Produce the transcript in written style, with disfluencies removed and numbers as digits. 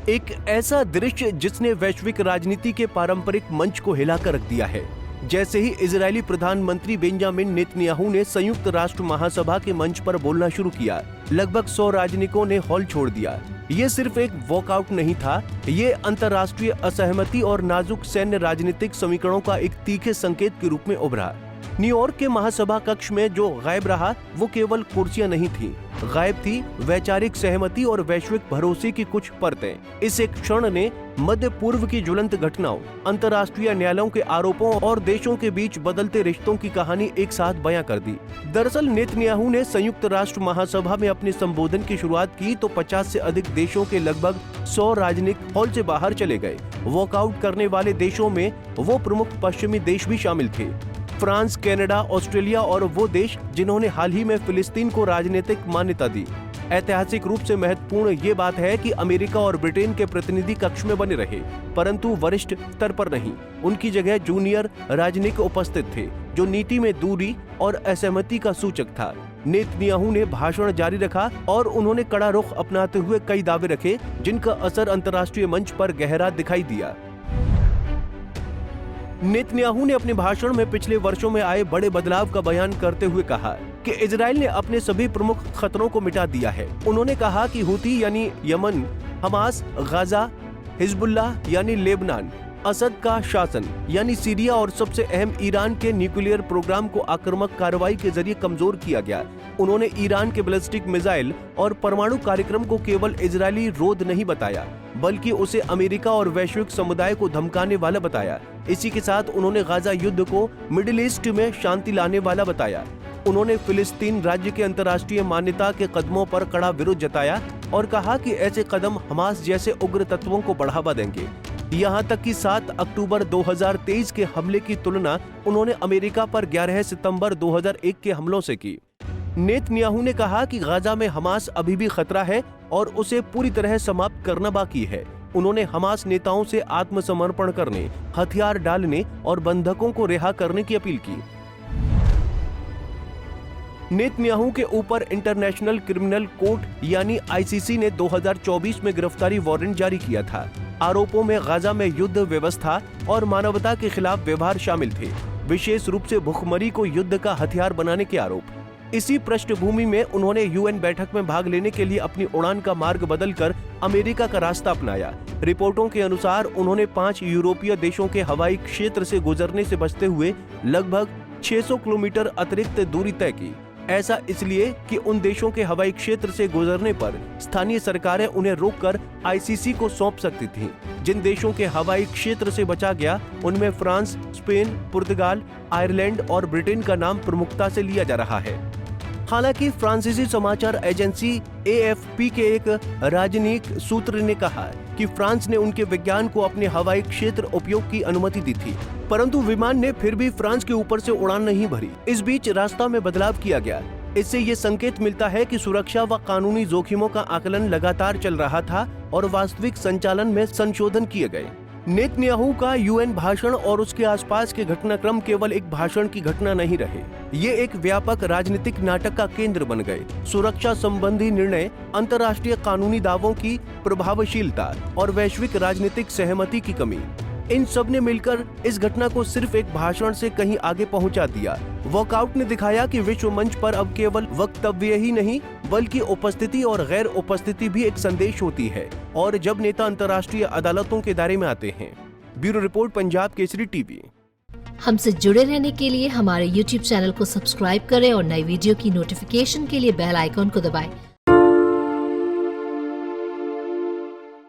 एक ऐसा दृश्य जिसने वैश्विक राजनीति के पारंपरिक मंच को हिलाकर रख दिया है। जैसे ही इजरायली प्रधानमंत्री बेंजामिन नेतन्याहू ने संयुक्त राष्ट्र महासभा के मंच पर बोलना शुरू किया, लगभग 100 राजनयिकों ने हॉल छोड़ दिया। ये सिर्फ एक वॉकआउट नहीं था, ये अंतर्राष्ट्रीय असहमति और नाजुक सैन्य राजनीतिक समीकरणों का एक तीखे संकेत के रूप में उभरा। न्यूयॉर्क के महासभा कक्ष में जो गायब रहा वो केवल कुर्सियां नहीं थी, गायब थी वैचारिक सहमति और वैश्विक भरोसे की कुछ परतें। इस एक क्षण ने मध्य पूर्व की ज्वलंत घटनाओं, अंतर्राष्ट्रीय न्यायालयों के आरोपों और देशों के बीच बदलते रिश्तों की कहानी एक साथ बयां कर दी। दरअसल नेतन्याहू ने संयुक्त राष्ट्र महासभा में अपने संबोधन की शुरुआत की तो 50 से अधिक देशों के लगभग 100 राजनयिक हॉल से बाहर चले गए। वॉकआउट करने वाले देशों में वो प्रमुख पश्चिमी देश भी शामिल थे, फ्रांस, कनाडा, ऑस्ट्रेलिया और वो देश जिन्होंने हाल ही में फिलिस्तीन को राजनीतिक मान्यता दी। ऐतिहासिक रूप से महत्वपूर्ण ये बात है कि अमेरिका और ब्रिटेन के प्रतिनिधि कक्ष में बने रहे, परंतु वरिष्ठ स्तर पर नहीं। उनकी जगह जूनियर राजनयिक उपस्थित थे, जो नीति में दूरी और असहमति का सूचक था। नेतन्याहू ने भाषण जारी रखा और उन्होंने कड़ा रुख अपनाते हुए कई दावे रखे, जिनका असर अंतर्राष्ट्रीय मंच पर गहरा दिखाई दिया। नेतन्याहू ने अपने भाषण में पिछले वर्षों में आए बड़े बदलाव का बयान करते हुए कहा कि इजराइल ने अपने सभी प्रमुख खतरों को मिटा दिया है। उन्होंने कहा कि हुती यानी यमन, हमास गाजा, हिजबुल्लाह यानी लेबनान, असद का शासन यानी सीरिया और सबसे अहम ईरान के न्यूक्लियर प्रोग्राम को आक्रामक कार्रवाई के जरिए कमजोर किया गया। उन्होंने ईरान के बैलिस्टिक मिसाइल और परमाणु कार्यक्रम को केवल इजरायली रोध नहीं बताया, बल्कि उसे अमेरिका और वैश्विक समुदाय को धमकाने वाला बताया। इसी के साथ उन्होंने गाजा युद्ध को मिडिल ईस्ट में शांति लाने वाला बताया। उन्होंने फिलिस्तीन राज्य के अंतर्राष्ट्रीय मान्यता के कदमों पर कड़ा विरोध जताया और कहा कि ऐसे कदम हमास जैसे उग्र तत्वों को बढ़ावा देंगे। यहाँ तक कि 7 अक्टूबर 2023 के हमले की तुलना उन्होंने अमेरिका पर 11 सितंबर 2001 के हमलों से की। नेतन्याहू ने कहा कि गाजा में हमास अभी भी खतरा है और उसे पूरी तरह समाप्त करना बाकी है। उन्होंने हमास नेताओं से आत्मसमर्पण करने, हथियार डालने और बंधकों को रिहा करने की अपील की। नेतन्याहू के ऊपर इंटरनेशनल क्रिमिनल कोर्ट यानी आईसीसी ने 2024 में गिरफ्तारी वारंट जारी किया था। आरोपों में गाजा में युद्ध व्यवस्था और मानवता के खिलाफ व्यवहार शामिल थे, विशेष रूप से भुखमरी को युद्ध का हथियार बनाने के आरोप। इसी पृष्ठभूमि में उन्होंने यूएन बैठक में भाग लेने के लिए अपनी उड़ान का मार्ग बदलकर अमेरिका का रास्ता अपनाया। रिपोर्टों के अनुसार उन्होंने 5 यूरोपीय देशों के हवाई क्षेत्र से गुजरने से बचते हुए लगभग 600 किलोमीटर अतिरिक्त दूरी तय की। ऐसा इसलिए कि उन देशों के हवाई क्षेत्र से गुजरने पर स्थानीय सरकारें उन्हें रोककर आईसीसी को सौंप सकती थीं। जिन देशों के हवाई क्षेत्र से बचा गया उनमें फ्रांस, स्पेन, पुर्तगाल, आयरलैंड और ब्रिटेन का नाम प्रमुखता से लिया जा रहा है। हालांकि फ्रांसीसी समाचार एजेंसी एएफपी के एक राजनयिक सूत्र ने कहा कि फ्रांस ने उनके विज्ञान को अपने हवाई क्षेत्र उपयोग की अनुमति दी थी, परंतु विमान ने फिर भी फ्रांस के ऊपर से उड़ान नहीं भरी। इस बीच रास्ता में बदलाव किया गया। इससे ये संकेत मिलता है कि सुरक्षा व कानूनी जोखिमों का आकलन लगातार चल रहा था और वास्तविक संचालन में संशोधन किए गए। नेतन्याहू का यूएन भाषण और उसके आसपास के घटनाक्रम केवल एक भाषण की घटना नहीं रहे, ये एक व्यापक राजनीतिक नाटक का केंद्र बन गए। सुरक्षा संबंधी निर्णय, अंतर्राष्ट्रीय कानूनी दावों की प्रभावशीलता और वैश्विक राजनीतिक सहमति की कमी, इन सब ने मिलकर इस घटना को सिर्फ एक भाषण से कहीं आगे पहुंचा दिया। वॉकआउट ने दिखाया कि विश्व मंच पर अब केवल वक्तव्य ही नहीं बल्कि उपस्थिति और गैर उपस्थिति भी एक संदेश होती है, और जब नेता अंतर्राष्ट्रीय अदालतों के दायरे में आते हैं। Bureau report, Punjab Kesari TV. हमसे जुड़े रहने के लिए हमारे YouTube चैनल को सब्सक्राइब करें और नई वीडियो की नोटिफिकेशन के लिए बेल आइकॉन को दबाएं।